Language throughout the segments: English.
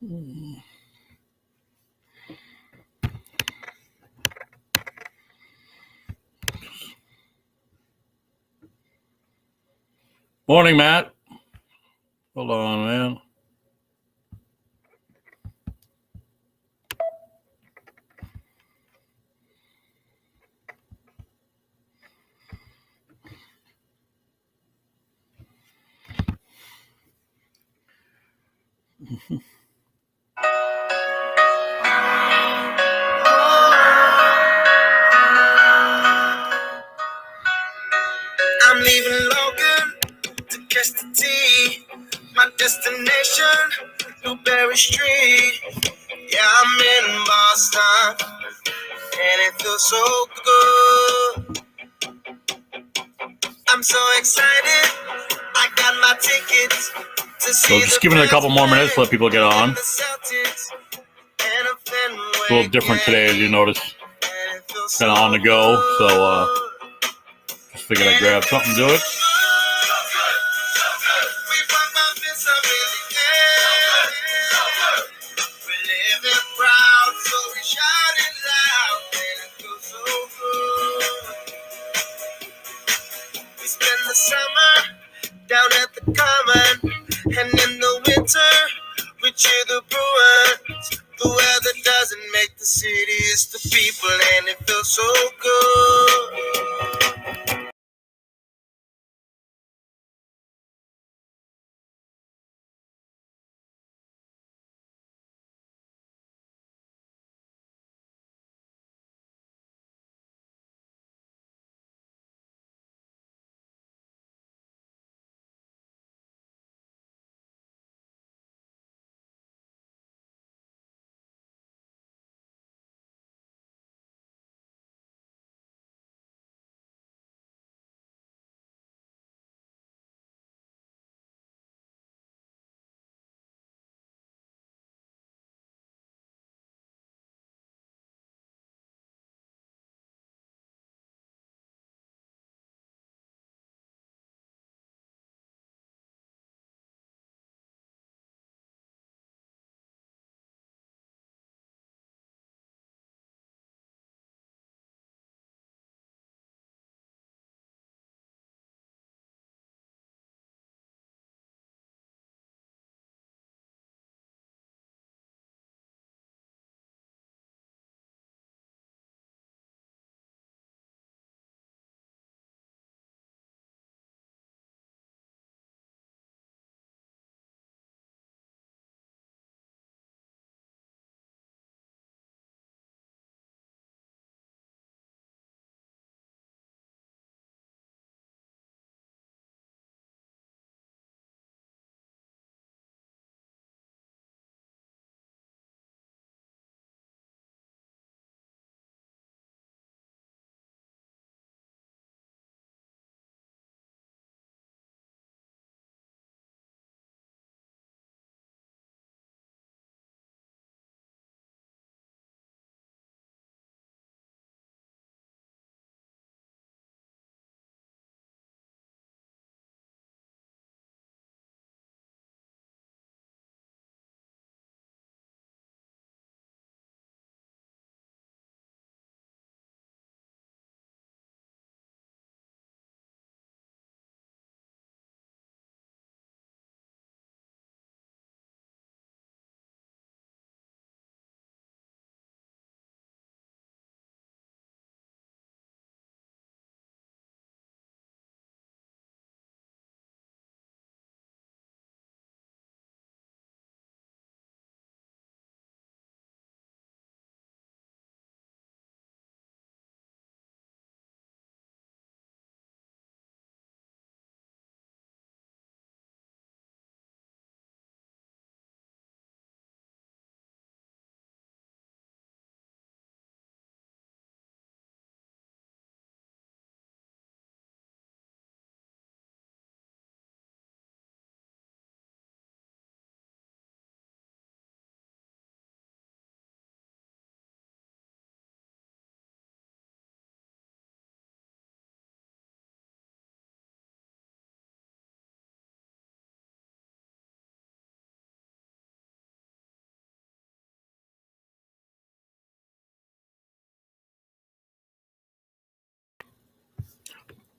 Morning, Matt. Hold on, man. I'm leaving Logan to catch the T. My destination, Newberry Street. Yeah, I'm in Boston, and it feels so good. I'm so excited. I got my tickets to see. So just giving it a couple more minutes, let people get on. It's a little different today, as you notice. Kind of on the go, so just figured I'd grab something to do it. The summer down at the Common, and in the winter we cheer the Bruins. The weather doesn't make the city, it's the people, and it feels so good.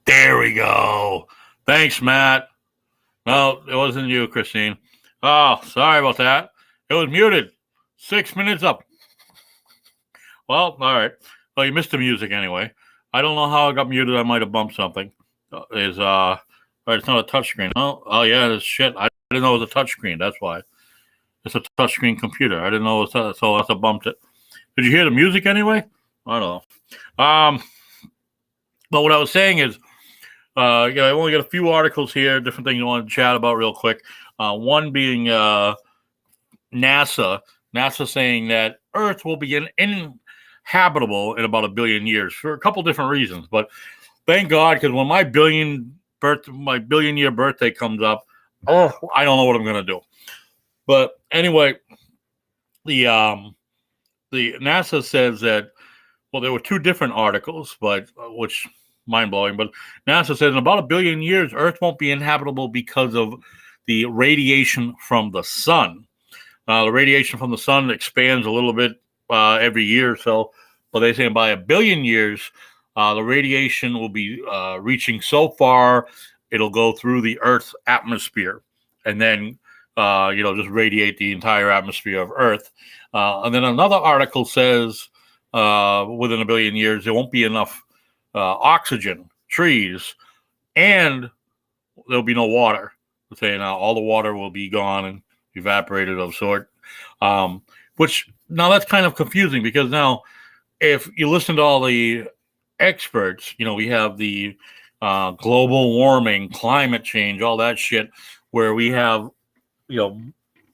There we go. Thanks, Matt. No, it wasn't you, Christine. Oh, sorry about that. It was muted. 6 minutes up. Well, all right. Well, you missed the music anyway. I don't know how it got muted. I might have bumped something. It's not a touchscreen. Oh yeah, this shit. I didn't know it was a touchscreen. That's why. It's a touchscreen computer. I didn't know it was so I bumped it. Did you hear the music anyway? I don't know. But what I was saying is, I only got a few articles here, different things I want to chat about real quick. One being NASA. NASA saying that Earth will be inhabitable in about 1 billion years for a couple different reasons. But thank God, because when my billion year birthday comes up, I don't know what I'm gonna do. But anyway, the NASA says that, well, there were two different articles, but which mind blowing. But NASA says in about 1 billion years, Earth won't be inhabitable because of the radiation from the sun. The radiation from the sun expands a little bit every year or so, but they say by 1 billion years, the radiation will be reaching so far, it'll go through the Earth's atmosphere, and then just radiate the entire atmosphere of Earth. And then another article says within 1 billion years, there won't be enough oxygen, trees, and there'll be no water. They're saying all the water will be gone and evaporated of sort. Which now that's kind of confusing, because now if you listen to all the experts, we have the global warming, climate change, all that shit, where we have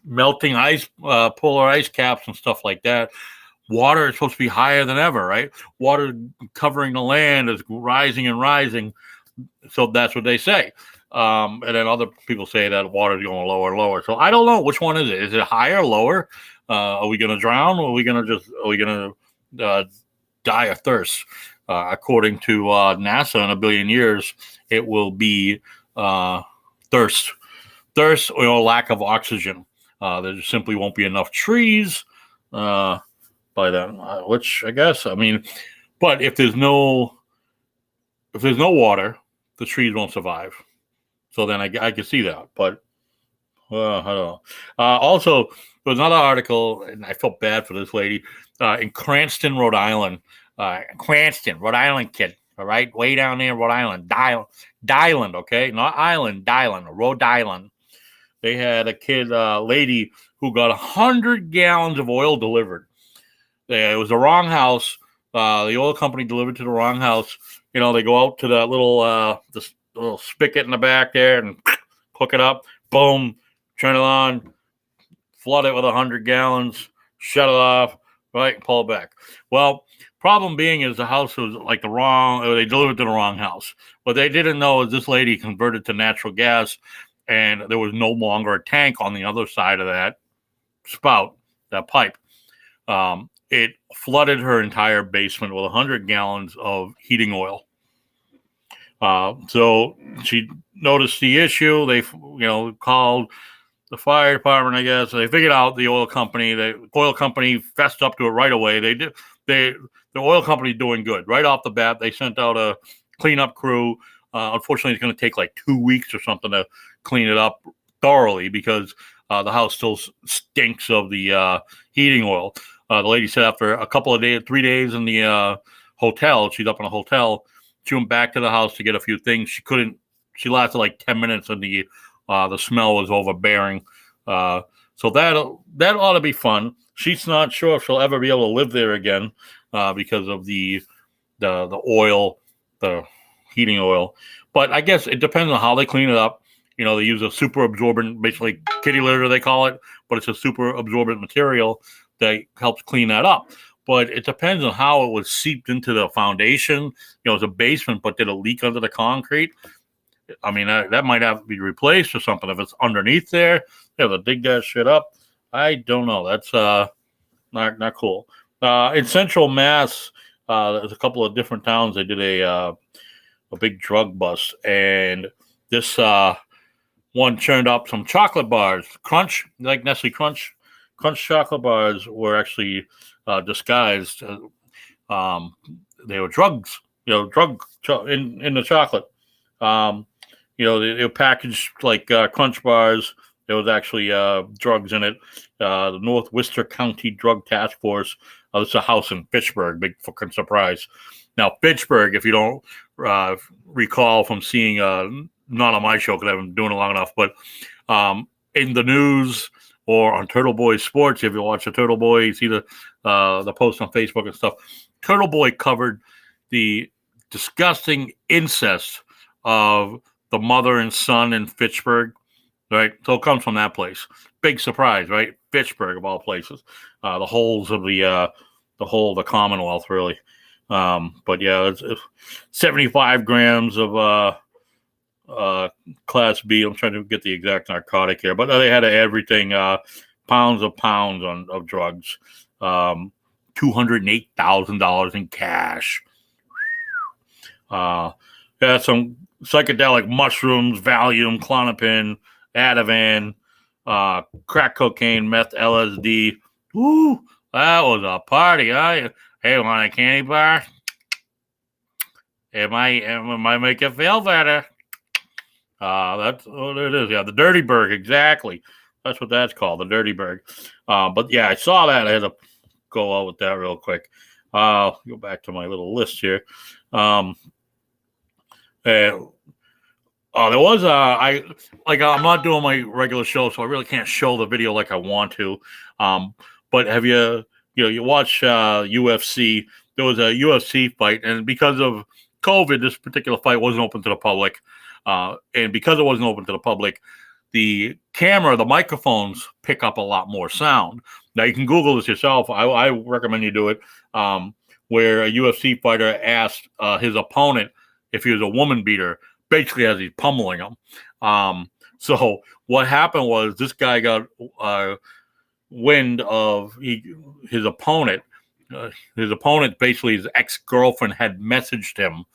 melting ice, polar ice caps and stuff like that. Water is supposed to be higher than ever, right? Water covering the land is rising and rising. So that's what they say. And then other people say that water is going lower and lower. So I don't know, which one is it? Is it higher, lower? Are we going to drown, or are we going to die of thirst? According to NASA, in 1 billion years, it will be thirst, or lack of oxygen. There simply won't be enough trees by then, which I guess, but if there's no water, the trees won't survive. So then I can see that, but I don't know. Also, there was another article, and I felt bad for this lady in Cranston, Rhode Island. Cranston, Rhode Island kid, all right? Way down there in Rhode Island. Dylan, okay? Not island, Dylan, Rhode Island. They had a kid, lady, who got 100 gallons of oil delivered. It was the wrong house. The oil company delivered to the wrong house. They go out to that little spigot in the back there and hook it up. Boom, turn it on, flood it with 100 gallons, shut it off, right, pull it back. Well, problem being is the house was like they delivered to the wrong house. What they didn't know is this lady converted to natural gas, and there was no longer a tank on the other side of that spout, that pipe. It flooded her entire basement with 100 gallons of heating oil. So she noticed the issue. They, called the fire department, I guess. They figured out the oil company. The oil company fessed up to it right away. The oil company doing good. Right off the bat, they sent out a cleanup crew. Unfortunately, it's going to take like 2 weeks or something to clean it up thoroughly, because the house still stinks of the heating oil. The lady said after a couple of days, 3 days in the hotel, she's up in a hotel, she went back to the house to get a few things. She lasted like 10 minutes, and the smell was overbearing. So that ought to be fun. She's not sure if she'll ever be able to live there again because of the oil, the heating oil. But I guess it depends on how they clean it up. They use a super absorbent, basically kitty litter they call it, but it's a super absorbent material that helps clean that up. But it depends on how it was seeped into the foundation. It's a basement, but did it leak under the concrete? That might have to be replaced or something. If it's underneath there, they have to dig that shit up. I don't know. That's not cool. In Central Mass, there's a couple of different towns. They did a big drug bust, and this one turned up some chocolate bars, Crunch, like Nestle Crunch chocolate bars were actually disguised. They were drugs, in the chocolate. They were packaged like Crunch bars. There was actually drugs in it. The North Worcester County Drug Task Force. This is a house in Fitchburg. Big fucking surprise. Now, Fitchburg, if you don't recall from seeing, not on my show because I've been doing it long enough, but in the news or on Turtle Boy Sports, if you watch the Turtle Boy, you see the post on Facebook and stuff. Turtle Boy covered the disgusting incest of the mother and son in Fitchburg, right? So it comes from that place. Big surprise, right? Fitchburg of all places. The holes of the whole of the Commonwealth, really. But yeah, it's 75 grams of Class B. I'm trying to get the exact narcotic here, but they had everything, pounds of drugs, $208,000 in cash. Yeah, some psychedelic mushrooms, Valium, Klonopin, Ativan, crack cocaine, meth, LSD. Woo, that was a party. Hey, want a candy bar? It might make you feel better. That's what it is. Yeah, the Dirty Berg, exactly. That's what that's called, the Dirty Berg. But yeah, I saw that. I had to go out with that real quick. Go back to my little list here. There was I'm not doing my regular show, so I really can't show the video like I want to. But have you watch UFC? There was a UFC fight, and because of COVID, this particular fight wasn't open to the public. And because it wasn't open to the public, the microphones pick up a lot more sound. Now you can Google this yourself. I recommend you do it. Where a UFC fighter asked his opponent if he was a woman beater, basically as he's pummeling him. So what happened was this guy got wind of his opponent. His opponent, basically his ex-girlfriend, had messaged him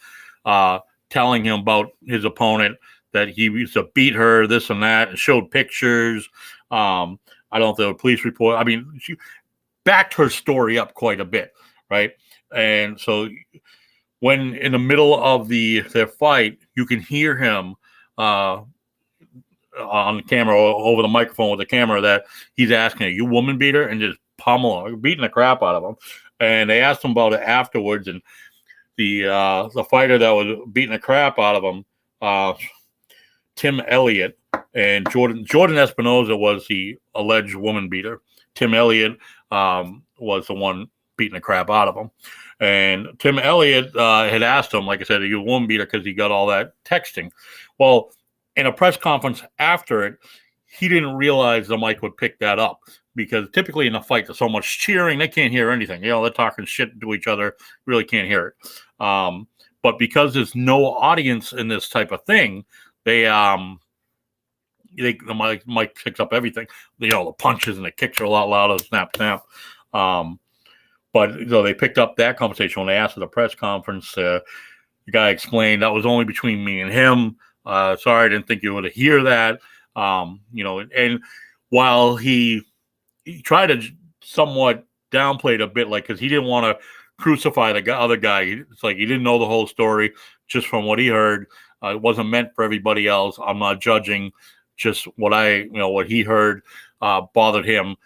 telling him about his opponent, that he used to beat her, this and that, and showed pictures. I don't know if there were police report. I mean, she backed her story up quite a bit, right? And so when in the middle of their fight, you can hear him on the camera or over the microphone with the camera that he's asking, "Are you woman beater?" and just beating the crap out of him. And they asked him about it afterwards, and the fighter that was beating the crap out of him, Tim Elliott, and Jordan Espinoza was the alleged woman beater. Tim Elliott was the one beating the crap out of him. And Tim Elliott had asked him, like I said, "Are you a woman beater?" because he got all that texting. Well, in a press conference after it, he didn't realize the mic would pick that up, because typically in a fight there's so much cheering, they can't hear anything. They're talking shit to each other, really can't hear it. But because there's no audience in this type of thing, the mic picks up everything. The punches and the kicks are a lot louder, snap, snap. But they picked up that conversation when they asked at the press conference. The guy explained that was only between me and him. Sorry, I didn't think you would hear that. And while he tried to somewhat downplay it a bit, like, because he didn't want to crucify the other guy. It's like he didn't know the whole story, just from what he heard. It wasn't meant for everybody else. I'm not judging, just what what he heard bothered him.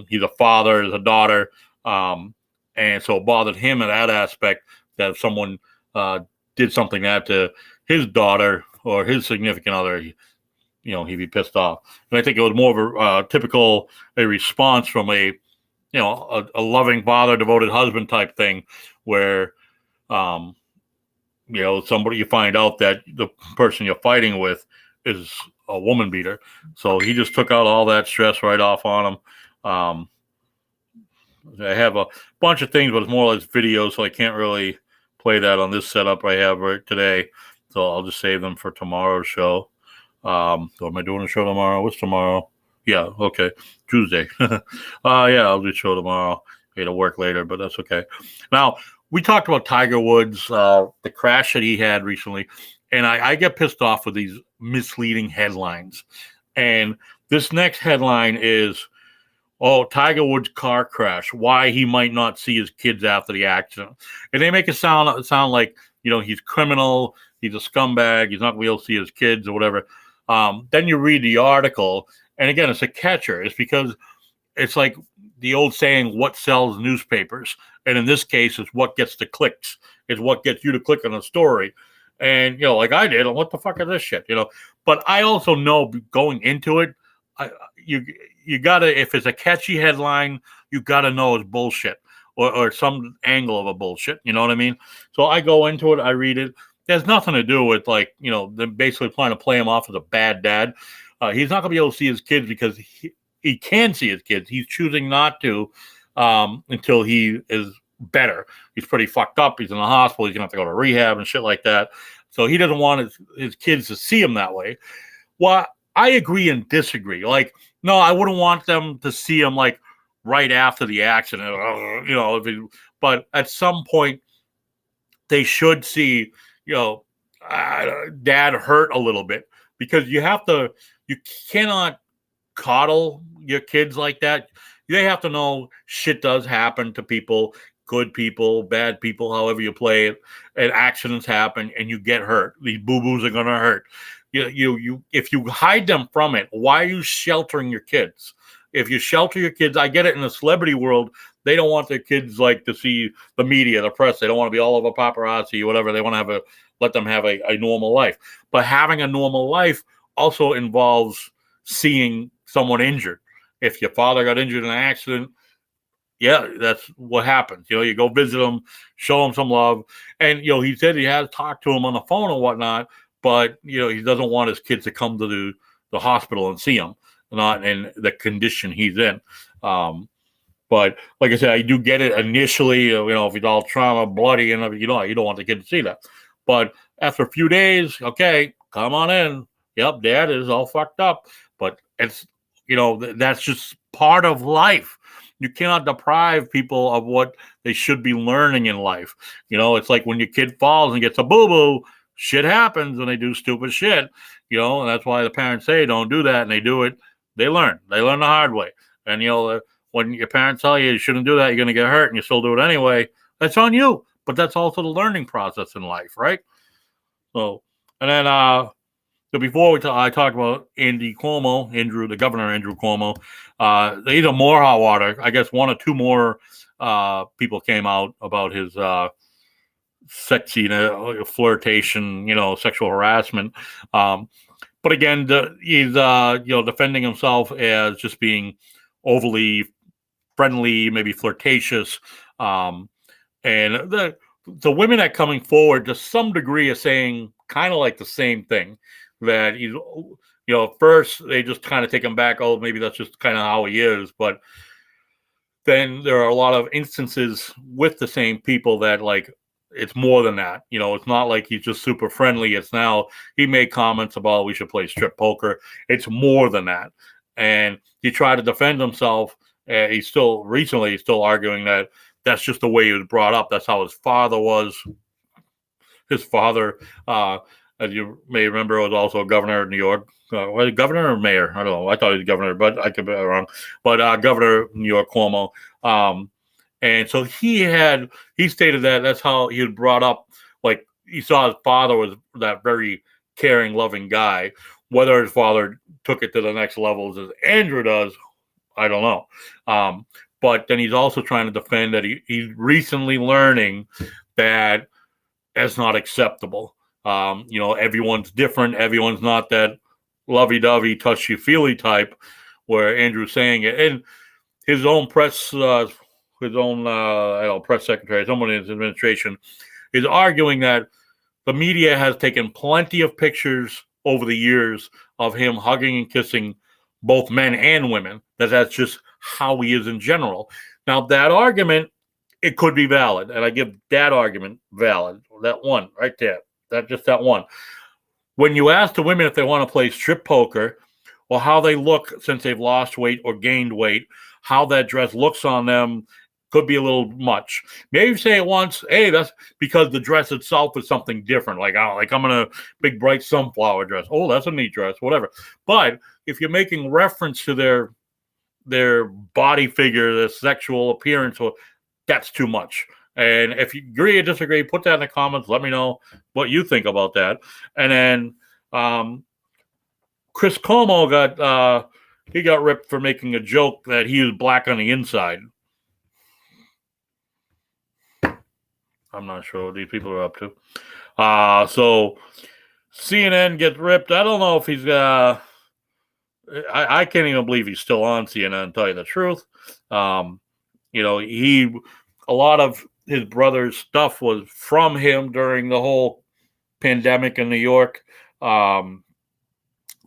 He's a father, there's a daughter. And so it bothered him in that aspect, that if someone did something that to his daughter or his significant other, he'd be pissed off. And I think it was more of a response from a loving father, devoted husband type thing, where, somebody, you find out that the person you're fighting with is a woman beater. So he just took out all that stress right off on him. I have a bunch of things, but it's more or less video, so I can't really play that on this setup I have right today. So I'll just save them for tomorrow's show. So am I doing a show tomorrow? What's tomorrow? Yeah, okay. Tuesday. Yeah, I'll do a show tomorrow. I got to work later, but that's okay. Now, we talked about Tiger Woods, the crash that he had recently, and I get pissed off with these misleading headlines. And this next headline is, Tiger Woods car crash, why he might not see his kids after the accident. And they make it sound like, he's criminal, He's a scumbag. He's not going to be able to see his kids or whatever. Then you read the article, and again, it's a catcher. It's because it's like the old saying, what sells newspapers? And in this case, it's what gets the clicks. It's what gets you to click on a story. And, like I did, what the fuck is this shit? But I also know going into it, you got to, if it's a catchy headline, you got to know it's bullshit or some angle of a bullshit. You know what I mean? So I go into it, I read it. There's nothing to do with them basically trying to play him off as a bad dad. He's not going to be able to see his kids because he can see his kids. He's choosing not to until he is better. He's pretty fucked up. He's in the hospital. He's going to have to go to rehab and shit like that. So he doesn't want his kids to see him that way. Well, I agree and disagree. No, I wouldn't want them to see him right after the accident, but at some point they should see, dad hurt a little bit, because you cannot coddle your kids like that. They have to know shit does happen to people, good people, bad people, however you play it, and accidents happen and you get hurt. These boo-boos are going to hurt. If you hide them from it, why are you sheltering your kids? If you shelter your kids, I get it in the celebrity world, they don't want their kids to see the media, the press. They don't want to be all over paparazzi or whatever. They want to let them have a normal life. But having a normal life also involves seeing someone injured. If your father got injured in an accident, yeah, that's what happens. You go visit him, show him some love. And, he said he has talked to him on the phone and whatnot, but, he doesn't want his kids to come to the hospital and see him, not in the condition he's in. But like I said, I do get it initially, if he's all trauma, bloody, and you don't want the kid to see that. But after a few days, okay, come on in. Yep, dad is all fucked up. But it's, that's just part of life. You cannot deprive people of what they should be learning in life. It's like when your kid falls and gets a boo-boo, shit happens when they do stupid shit, and that's why the parents say don't do that, and they do it. They learn the hard way. And, when your parents tell you shouldn't do that, you're going to get hurt, and you still do it anyway, that's on you. But that's also the learning process in life, right? So, and then so before I talked about Andrew, the governor, Andrew Cuomo, he's a more hot water. I guess one or two more people came out about his sexy flirtation, sexual harassment. But again, he's defending himself as just being overly friendly, maybe flirtatious, and the women that coming forward to some degree are saying kind of the same thing, that he's, first they just kind of take him back. Oh, maybe that's just kind of how he is. But then there are a lot of instances with the same people that it's more than that. It's not like he's just super friendly. It's now he made comments about we should play strip poker. It's more than that. And he tried to defend himself. He's still arguing that that's just the way he was brought up. That's how his father was. His father, as you may remember, was also a governor of New York. Governor or mayor? I don't know. I thought he was governor, but I could be wrong. But governor of New York, Cuomo. And so he stated that that's how he was brought up. He saw his father was that very caring, loving guy. Whether his father took it to the next levels as Andrew does, I don't know. But then he's also trying to defend that he's recently learning that that's not acceptable. Everyone's different. Everyone's not that lovey-dovey, touchy-feely type where Andrew's saying it. And his own press secretary, someone in his administration, is arguing that the media has taken plenty of pictures over the years of him hugging and kissing both men and women, that's just how he is in general. Now, that argument, it could be valid, and I give that argument valid. That one right there, that one. When you ask the women if they want to play strip poker or how they look since they've lost weight or gained weight, how that dress looks on them could be a little much. Maybe say it once, hey, that's because the dress itself is something different. I'm in a big bright sunflower dress. Oh, that's a neat dress, whatever. But if you're making reference to their body figure, their sexual appearance, that's too much. And if you agree or disagree, put that in the comments. Let me know what you think about that. And then Chris Cuomo got ripped for making a joke that he was black on the inside. I'm not sure what these people are up to. So CNN gets ripped. I don't know if he's I can't even believe he's still on CNN, to tell you the truth. A lot of his brother's stuff was from him during the whole pandemic in New York.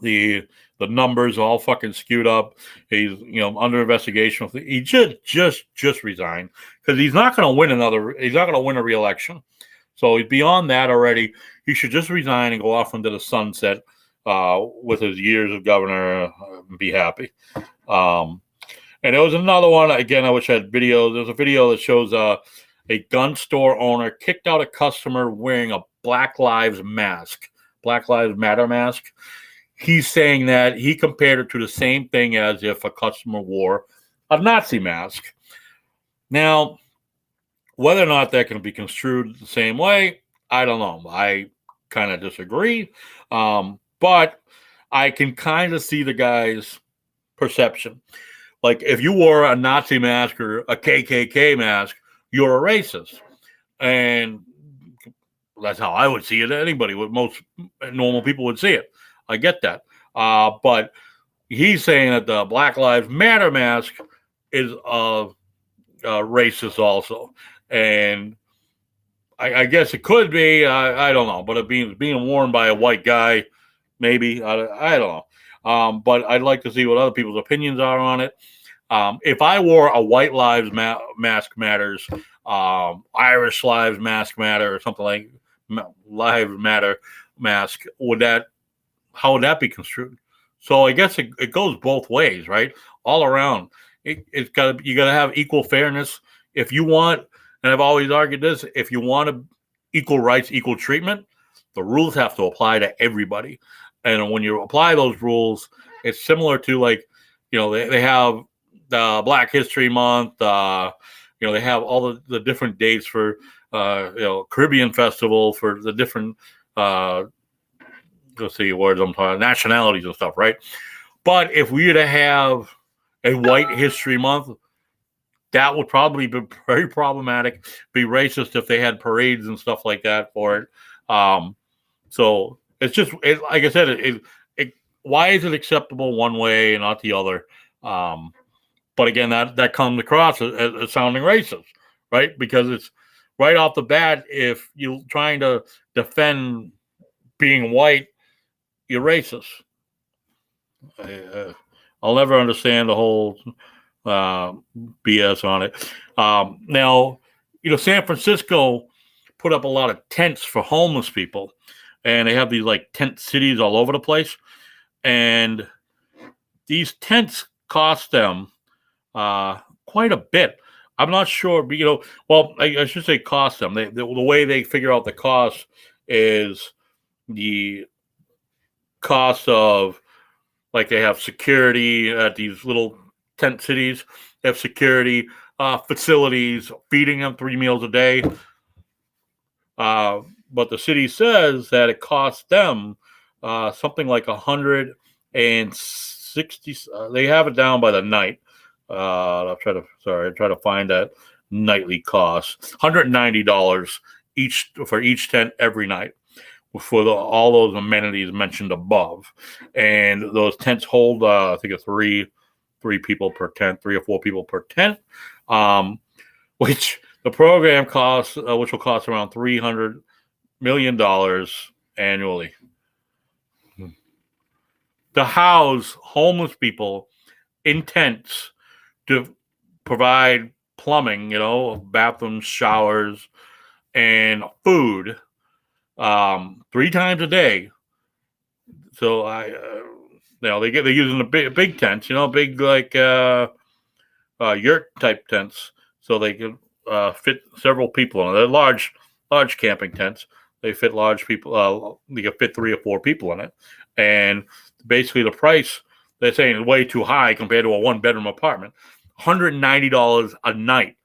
The numbers all fucking skewed up. He's under investigation. He just resigned because he's not going to win He's not going to win a re-election. So he's beyond that already. He should just resign and go off into the sunset with his years of governor and be happy. And there was another one. Again, I wish I had video. There's a video that shows a gun store owner kicked out a customer wearing a Black Lives Matter mask. He's saying that he compared it to the same thing as if a customer wore a Nazi mask. Now, whether or not that can be construed the same way, I don't know. I kind of disagree. But I can kind of see the guy's perception. Like, if you wore a Nazi mask or a KKK mask, you're a racist. And that's how I would see it. Anybody, most normal people would see it. I get that. But he's saying that the Black Lives Matter mask is racist also. And I guess it could be. I don't know. But it being worn by a white guy, maybe. I don't know. But I'd like to see what other people's opinions are on it. If I wore a White Lives Mask Matters, Irish Lives Mask Matter, or something like Lives Matter mask, how would that be construed? So I guess it goes both ways, right? All around. You got to have equal fairness. If you want, and I've always argued this, if you want equal rights, equal treatment, the rules have to apply to everybody. And when you apply those rules, it's similar to they have the Black History Month. They have all the different dates for Caribbean Festival, for the different let's see words I'm talking, nationalities and stuff, right? But if we were to have a White History Month, that would probably be very problematic, be racist if they had parades and stuff like that for it. So it's just, like I said, why is it acceptable one way and not the other? But again, that comes across as sounding racist, right? Because it's right off the bat, if you're trying to defend being white, you're racist. I'll never understand the whole BS on it. Now, San Francisco put up a lot of tents for homeless people, and they have these tent cities all over the place. And these tents cost them quite a bit. I'm not sure, but I should say cost them. The way they figure out the cost is the cost of, they have security at these little tent cities. They have security facilities, feeding them 3 meals a day. But the city says that it costs them something like 160. They have it down by the night. I'll try to find that nightly cost. $190 for each tent every night for all those amenities mentioned above. And those tents hold, I think, three people per tent, 3 or 4 people per tent, which the program costs, which will cost around $300 million annually to house homeless people in tents, to provide plumbing, bathrooms, showers, and food 3 times a day. So they're using the big tents, big yurt type tents, so they can fit several people in it. They're large camping tents. They fit large people. They can fit 3 or 4 people in it, and basically the price they're saying is way too high compared to a 1-bedroom apartment. $190 a night.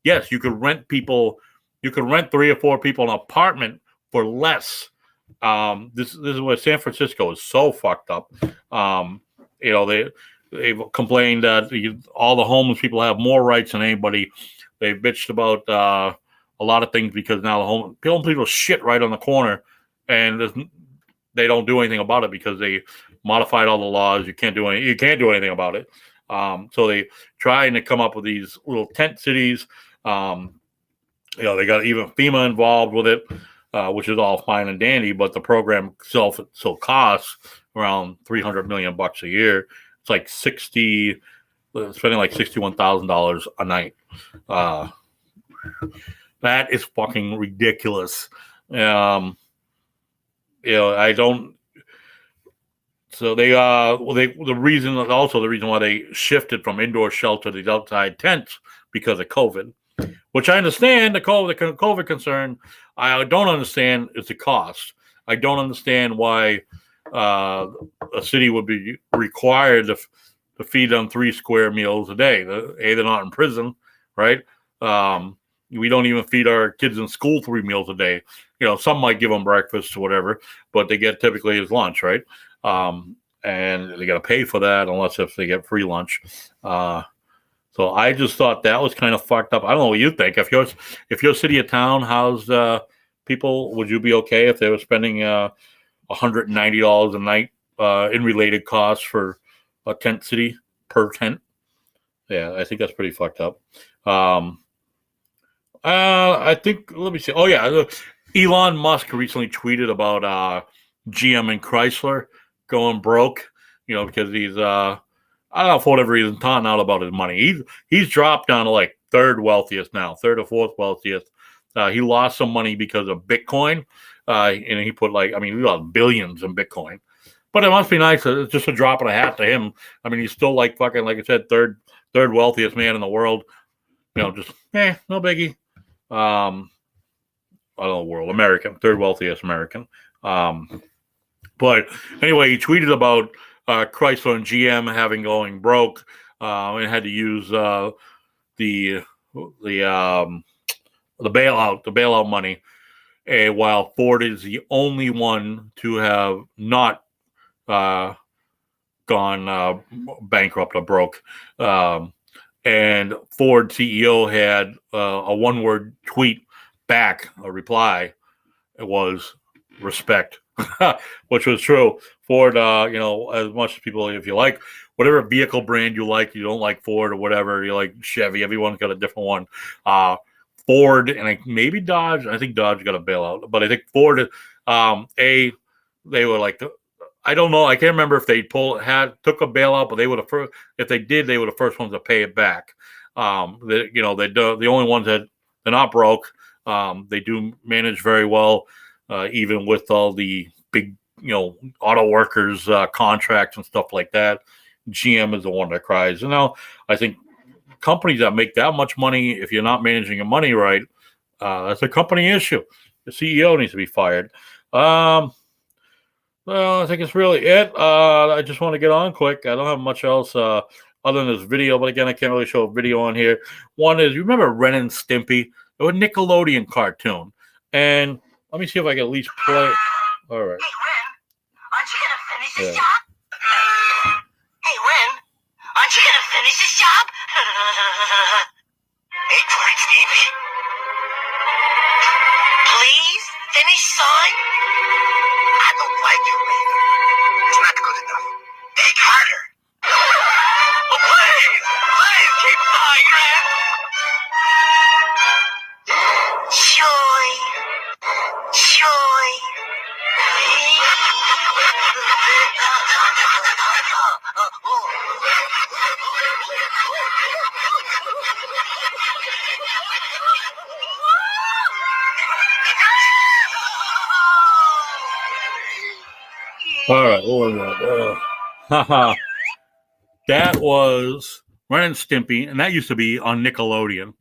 yes, you could rent 3 or 4 people an apartment for less. This is where San Francisco is so fucked up. They've complained that all the homeless people have more rights than anybody. They've bitched about a lot of things because now the homeless people shit right on the corner, and they don't do anything about it because they modified all the laws. You can't do anything about it. So they trying to come up with these little tent cities. They got even FEMA involved with it, which is all fine and dandy, but the program itself still costs around $300 million a year. It's like spending like $61,000 a night. That is fucking ridiculous. I don't. So the reason why they shifted from indoor shelter to these outside tents because of COVID, which I understand the COVID concern. I don't understand is the cost. I don't understand why a city would be required to feed them 3 square meals a day. They're not in prison, right? We don't even feed our kids in school 3 meals a day. Some might give them breakfast or whatever, but they get typically as lunch, right? And they got to pay for that unless if they get free lunch. So I just thought that was kind of fucked up. I don't know what you think. If your city or town housed people, would you be okay if they were spending $190 a night in related costs for a tent city per tent? Yeah, I think that's pretty fucked up. I think, let me see. Oh, yeah. Elon Musk recently tweeted about GM and Chrysler going broke, because he's, I don't know, for whatever reason, talking out about his money. He's dropped down to like third wealthiest now, third or fourth wealthiest. He lost some money because of Bitcoin. And he put he lost billions in Bitcoin. But it must be nice. It's just a drop of a hat to him. I mean, he's still like fucking, like I said, third wealthiest man in the world. Just, no biggie. I don't know, world, American, third wealthiest American. But anyway, he tweeted about Chrysler and GM having going broke and had to use the bailout money. While Ford is the only one to have not gone bankrupt or broke. And Ford CEO had a one-word tweet back, a reply. It was respect, which was true. Ford, as much as people, if you like whatever vehicle brand you don't like Ford or whatever, you like Chevy, everyone's got a different one. Ford and maybe Dodge. I think Dodge got a bailout, but I think Ford, they were like, I don't know. I can't remember if they took a bailout, but they would have. If they did, they were the first ones to pay it back. The only ones that they're not broke. They do manage very well, even with all the big, auto workers contracts and stuff like that. GM is the one that cries. I think companies that make that much money, if you're not managing your money right, that's a company issue. The CEO needs to be fired. Well, I think it's really it. I just want to get on quick. I don't have much else other than this video, but again, I can't really show a video on here. One is, you remember Ren and Stimpy? It was a Nickelodeon cartoon. And let me see if I can at least play. All right. Hey, Ren, aren't you going to finish this job? Hey, Ren, aren't you going to finish this job? Hey, poor Stimpy. Please, finish, son. I don't like you, Ren. It's not good enough. Make harder. Oh, please keep trying, Ren. Joy. All right, what was that? That was Ren and Stimpy, and that used to be on Nickelodeon.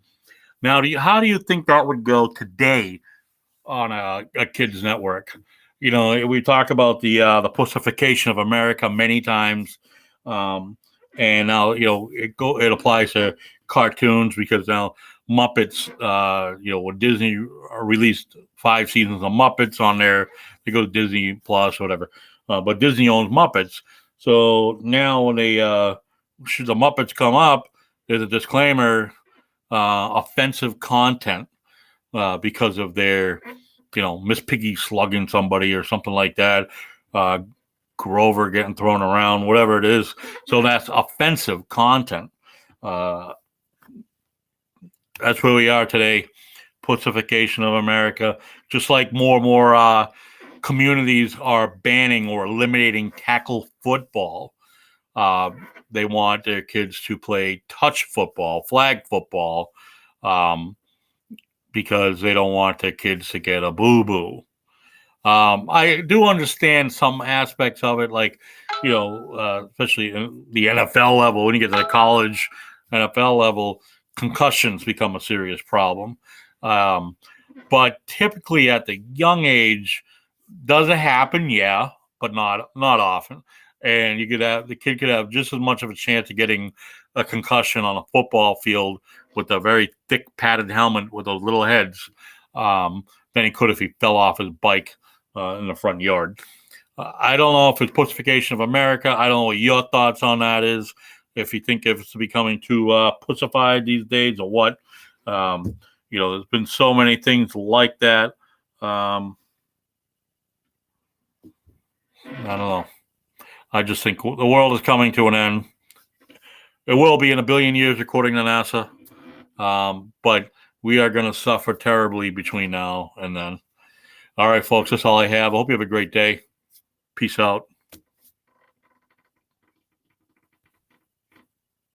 Now, how do you think that would go today on a kids network? We talk about the pussification of America many times, and now it applies to cartoons because now Muppets, when Disney released 5 seasons of Muppets on there, they go to Disney Plus, whatever. But Disney owns Muppets. So now when the Muppets come up, there's a disclaimer, offensive content, because of their, Miss Piggy slugging somebody or something like that, Grover getting thrown around, whatever it is. So that's offensive content. That's where we are today. Pussification of America. Just like more and more communities are banning or eliminating tackle football. They want their kids to play touch football, flag football, because they don't want their kids to get a boo-boo. I do understand some aspects of it, like, especially in the NFL level, when you get to the college NFL level, concussions become a serious problem. But typically at the young age, does it happen? Yeah, but not often. And the kid could have just as much of a chance of getting a concussion on a football field with a very thick padded helmet with those little heads, than he could if he fell off his bike in the front yard. I don't know if it's pussification of America. I don't know what your thoughts on that is. If you think if it's becoming too pussified these days or what. There's been so many things like that. I don't know. I just think the world is coming to an end. It will be in 1 billion years, according to NASA. But we are going to suffer terribly between now and then. All right, folks, that's all I have. I hope you have a great day. Peace out.